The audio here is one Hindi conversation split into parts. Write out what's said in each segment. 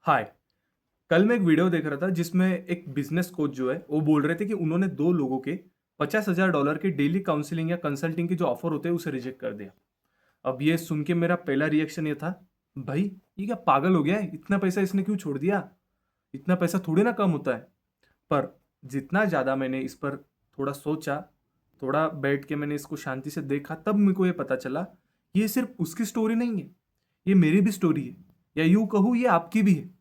हाय। कल मैं एक वीडियो देख रहा था जिसमें एक बिजनेस कोच जो है वो बोल रहे थे कि उन्होंने दो लोगों के $50,000 के डेली काउंसलिंग या कंसल्टिंग के जो ऑफर होते हैं उसे रिजेक्ट कर दिया। अब ये सुन के मेरा पहला रिएक्शन ये था, भाई ये क्या पागल हो गया है, इतना पैसा इसने क्यों छोड़ दिया, इतना पैसा थोड़ी ना कम होता है। पर जितना ज़्यादा मैंने इस पर थोड़ा सोचा, थोड़ा बैठ के मैंने इसको शांति से देखा, तब मेरे को ये पता चला ये सिर्फ उसकी स्टोरी नहीं है, ये मेरी भी स्टोरी है, या यूं कहूँ ये आपकी भी है।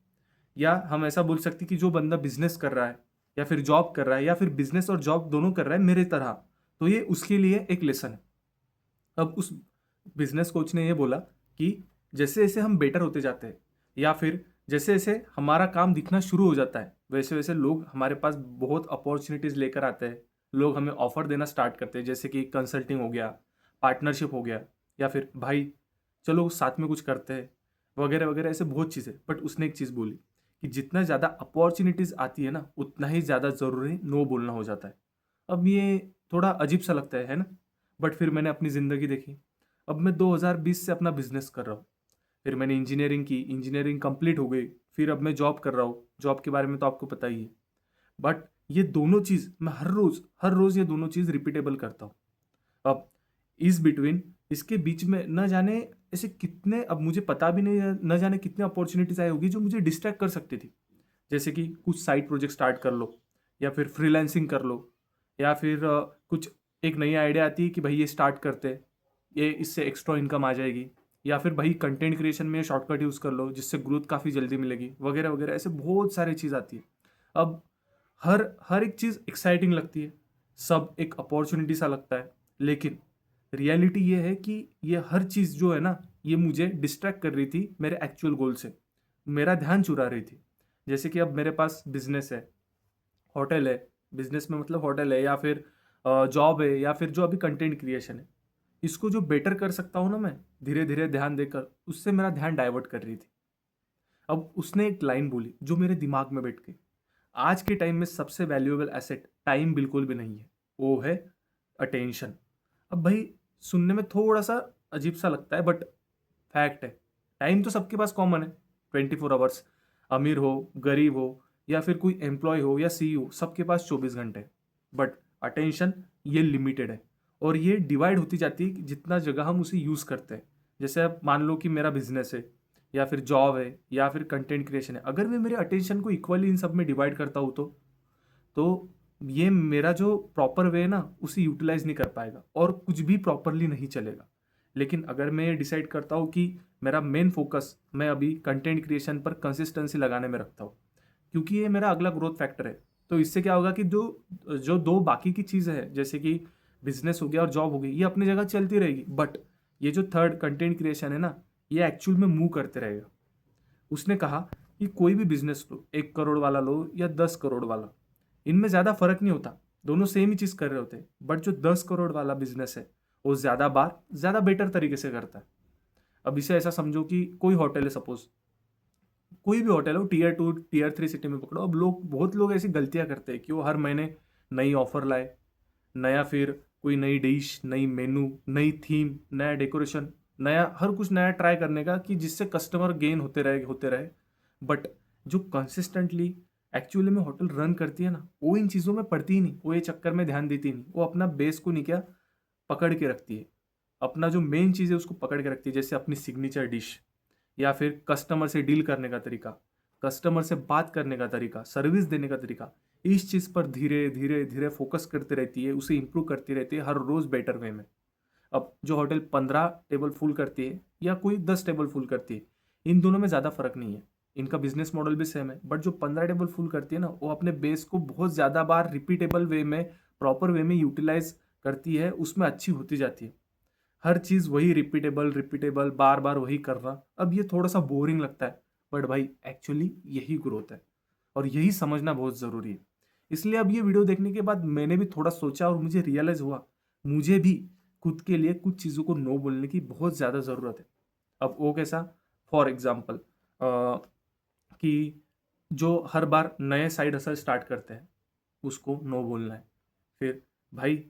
या हम ऐसा बोल सकते कि जो बंदा बिजनेस कर रहा है या फिर जॉब कर रहा है या फिर बिजनेस और जॉब दोनों कर रहा है मेरे तरह, तो ये उसके लिए एक लेसन है। अब उस बिजनेस कोच ने ये बोला कि जैसे जैसे हम बेटर होते जाते हैं या फिर जैसे जैसे हमारा काम दिखना शुरू हो जाता है, वैसे वैसे लोग हमारे पास बहुत अपॉर्चुनिटीज लेकर आते हैं। लोग हमें ऑफर देना स्टार्ट करते हैं, जैसे कि कंसल्टिंग हो गया, पार्टनरशिप हो गया, या फिर भाई चलो साथ में कुछ करते हैं, वगैरह वगैरह, ऐसे बहुत चीज़ें। बट उसने एक चीज़ बोली कि जितना ज़्यादा अपॉर्चुनिटीज़ आती है ना, उतना ही ज़्यादा ज़रूरी नो बोलना हो जाता है। अब ये थोड़ा अजीब सा लगता है ना? बट फिर मैंने अपनी ज़िंदगी देखी। अब मैं 2020 से अपना बिजनेस कर रहा हूँ। फिर मैंने इंजीनियरिंग की, इंजीनियरिंग कंप्लीट हो गई। फिर अब मैं जॉब कर रहा हूँ, जॉब के बारे में तो आपको पता ही है। बट ये दोनों चीज़ मैं हर रोज़ ये दोनों चीज़ रिपीटेबल करता हूँ। अब इस बिटवीन, इसके बीच में न जाने ऐसे कितने, अब मुझे पता भी नहीं है, न जाने कितने अपॉर्चुनिटीज आई होगी जो मुझे डिस्ट्रैक्ट कर सकती थी। जैसे कि कुछ साइड प्रोजेक्ट स्टार्ट कर लो, या फिर फ्रीलांसिंग कर लो, या फिर कुछ एक नई आइडिया आती है कि भाई ये स्टार्ट करते हैं, ये इससे एक्स्ट्रा इनकम आ जाएगी, या फिर भाई कंटेंट क्रिएशन में शॉर्टकट यूज़ कर लो जिससे ग्रोथ काफ़ी जल्दी मिलेगी, वगैरह वगैरह, ऐसे बहुत सारी चीज़ आती है। अब हर हर एक चीज़ एक्साइटिंग लगती है, सब एक अपॉर्चुनिटी सा लगता है, लेकिन रियलिटी ये है कि ये हर चीज़ जो है ना, ये मुझे डिस्ट्रैक्ट कर रही थी मेरे एक्चुअल गोल से, मेरा ध्यान चुरा रही थी। जैसे कि अब मेरे पास बिजनेस है, होटल है, बिजनेस में मतलब होटल है, या फिर जॉब है, या फिर जो अभी कंटेंट क्रिएशन है, इसको जो बेटर कर सकता हूँ ना मैं, धीरे धीरे ध्यान देकर, उससे मेरा ध्यान डाइवर्ट कर रही थी। अब उसने एक लाइन बोली जो मेरे दिमाग में बैठ गई, आज के टाइम में सबसे वैल्यूएबल एसेट टाइम बिल्कुल भी नहीं है, वो है अटेंशन। अब भाई सुनने में थोड़ा सा अजीब सा लगता है, बट फैक्ट है। टाइम तो सबके पास कॉमन है, 24 आवर्स। अमीर हो, गरीब हो, या फिर कोई एम्प्लॉय हो या CEO, सबके पास 24 घंटे। बट अटेंशन ये लिमिटेड है, और ये डिवाइड होती जाती है कि जितना जगह हम उसे यूज़ करते हैं। जैसे अब मान लो कि मेरा बिजनेस है, या फिर जॉब है, या फिर कंटेंट क्रिएशन है, अगर मैं मेरे अटेंशन को इक्वली इन सब में डिवाइड करता हूँ तो ये मेरा जो प्रॉपर वे है ना, उसे यूटिलाइज नहीं कर पाएगा और कुछ भी प्रॉपरली नहीं चलेगा। लेकिन अगर मैं ये डिसाइड करता हूँ कि मेरा मेन फोकस मैं अभी कंटेंट क्रिएशन पर कंसिस्टेंसी लगाने में रखता हूँ, क्योंकि ये मेरा अगला ग्रोथ फैक्टर है, तो इससे क्या होगा कि जो जो दो बाकी की चीज़ें हैं, जैसे कि बिजनेस हो गया और जॉब हो गई, ये अपनी जगह चलती रहेगी, बट ये जो थर्ड कंटेंट क्रिएशन है ना, ये एक्चुअल में मूव करते रहेगा। उसने कहा कि कोई भी बिजनेस लो, 1 करोड़ वाला लो या 10 करोड़ वाला, इनमें ज़्यादा फर्क नहीं होता, दोनों सेम ही चीज़ कर रहे होते हैं। बट जो 10 करोड़ वाला बिजनेस है, वो ज़्यादा बार ज़्यादा बेटर तरीके से करता है। अब इसे ऐसा समझो कि कोई होटल है, सपोज कोई भी होटल हो, Tier 2 Tier 3 सिटी में पकड़ो। अब लोग, बहुत लोग ऐसी गलतियां करते हैं कि वो हर महीने नई ऑफर लाए, नया, फिर कोई नई डिश, नई मेनू, नई थीम, नया डेकोरेशन, नया हर कुछ नया ट्राई करने का, कि जिससे कस्टमर गेन होते रहे। बट जो कंसिस्टेंटली एक्चुअली में होटल रन करती है ना, वो इन चीज़ों में पड़ती ही नहीं, वो ये चक्कर में ध्यान देती नहीं, वो अपना बेस को नहीं क्या पकड़ के रखती है, अपना जो मेन चीज़ है उसको पकड़ के रखती है, जैसे अपनी सिग्नेचर डिश, या फिर कस्टमर से डील करने का तरीका, कस्टमर से बात करने का तरीका, सर्विस देने का तरीका। इस चीज़ पर धीरे धीरे धीरे फोकस करती रहती है, उसे इंप्रूव करती रहती है हर रोज़ बेटर वे में। अब जो होटल 15 टेबल फुल करती है या कोई 10 टेबल फुल करती है, इन दोनों में ज़्यादा फर्क नहीं है, इनका बिजनेस मॉडल भी सेम है। बट जो 15 टेबल फुल करती है ना, वो अपने बेस को बहुत ज़्यादा बार रिपीटेबल वे में, प्रॉपर वे में यूटिलाइज करती है, उसमें अच्छी होती जाती है। हर चीज़ वही रिपीटेबल रिपीटेबल बार बार वही करना, अब ये थोड़ा सा बोरिंग लगता है। बट भाई एक्चुअली यही ग्रोथ है, और यही समझना बहुत ज़रूरी है। इसलिए अब ये वीडियो देखने के बाद मैंने भी थोड़ा सोचा, और मुझे रियलाइज़ हुआ मुझे भी खुद के लिए कुछ चीज़ों को नो बोलने की बहुत ज़्यादा ज़रूरत है। अब वो कैसा? फॉर एग्जाम्पल, कि जो हर बार नए साइड हसल स्टार्ट करते हैं, उसको नो बोलना है। फिर भाई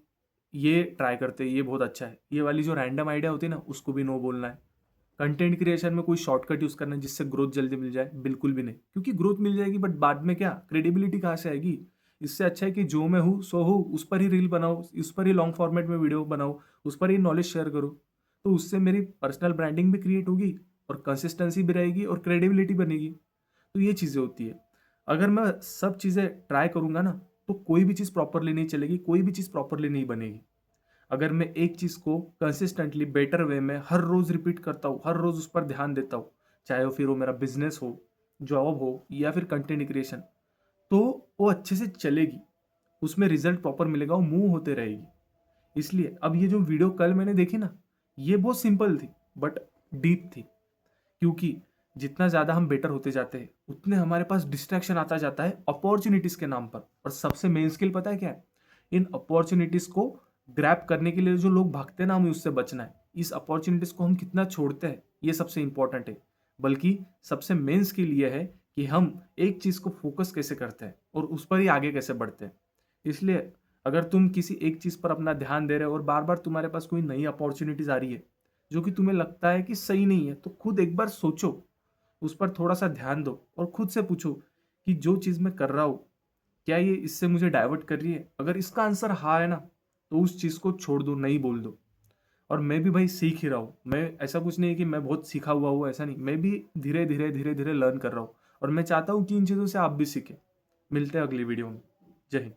ये ट्राई करते हैं, ये बहुत अच्छा है, ये वाली जो रैंडम आइडिया होती है ना, उसको भी नो बोलना है। कंटेंट क्रिएशन में कोई शॉर्टकट यूज़ करना है जिससे ग्रोथ जल्दी मिल जाए, बिल्कुल भी नहीं। क्योंकि ग्रोथ मिल जाएगी बट बाद में क्या क्रेडिबिलिटी कहाँ से आएगी? इससे अच्छा है कि जो मैं हूँ सो हूँ, उस पर ही रील बनाओ, उस पर ही लॉन्ग फॉर्मेट में वीडियो बनाओ, उस पर ही नॉलेज शेयर करो। तो उससे मेरी पर्सनल ब्रांडिंग भी क्रिएट होगी और कंसिस्टेंसी भी रहेगी और क्रेडिबिलिटी बनेगी। तो ये चीज़ें होती है। अगर मैं सब चीज़ें ट्राई करूँगा ना, तो कोई भी चीज़ प्रॉपरली नहीं चलेगी, कोई भी चीज़ प्रॉपरली नहीं बनेगी। अगर मैं एक चीज़ को कंसिस्टेंटली बेटर वे में हर रोज़ रिपीट करता हूँ, हर रोज़ उस पर ध्यान देता हूँ, चाहे वो फिर वो मेरा बिज़नेस हो, जॉब हो या फिर कंटेंट क्रिएशन, तो वो अच्छे से चलेगी। उसमें रिज़ल्ट प्रॉपर मिलेगा, वो मूव होते रहेगी। इसलिए अब ये जो वीडियो कल मैंने देखी ना, ये बहुत सिंपल थी बट डीप थी। क्योंकि जितना ज़्यादा हम बेटर होते जाते हैं, उतने हमारे पास डिस्ट्रैक्शन आता जाता है अपॉर्चुनिटीज़ के नाम पर। और सबसे मेन स्किल पता है क्या है? इन अपॉर्चुनिटीज़ को ग्रैब करने के लिए जो लोग भागते हैं ना, हमें उससे बचना है। इस अपॉर्चुनिटीज़ को हम कितना छोड़ते हैं, ये सबसे इंपॉर्टेंट है। बल्कि सबसे मेन स्किल ये है कि हम एक चीज़ को फोकस कैसे करते हैं और उस पर ही आगे कैसे बढ़ते हैं। इसलिए अगर तुम किसी एक चीज़ पर अपना ध्यान दे रहे हो और बार-बार तुम्हारे पास कोई नई अपॉर्चुनिटीज़ आ रही है, जो कि तुम्हें लगता है कि सही नहीं है, तो खुद एक बार सोचो, उस पर थोड़ा-सा ध्यान दो और खुद से पूछो कि जो चीज़ मैं कर रहा हूँ, क्या ये इससे मुझे डाइवर्ट कर रही है? अगर इसका आंसर हाँ है ना, तो उस चीज़ को छोड़ दो, नहीं बोल दो। और मैं भी भाई सीख ही रहा हूँ। मैं ऐसा कुछ नहीं है कि मैं बहुत सीखा हुआ हूँ, ऐसा नहीं। मैं भी धीरे-धीरे, धीरे-धीरे लर्न कर रहा हूँ और मैं चाहता हूँ कि इन चीज़ों से आप भी सीखें। मिलते हैं अगली वीडियो में। जय हिंद।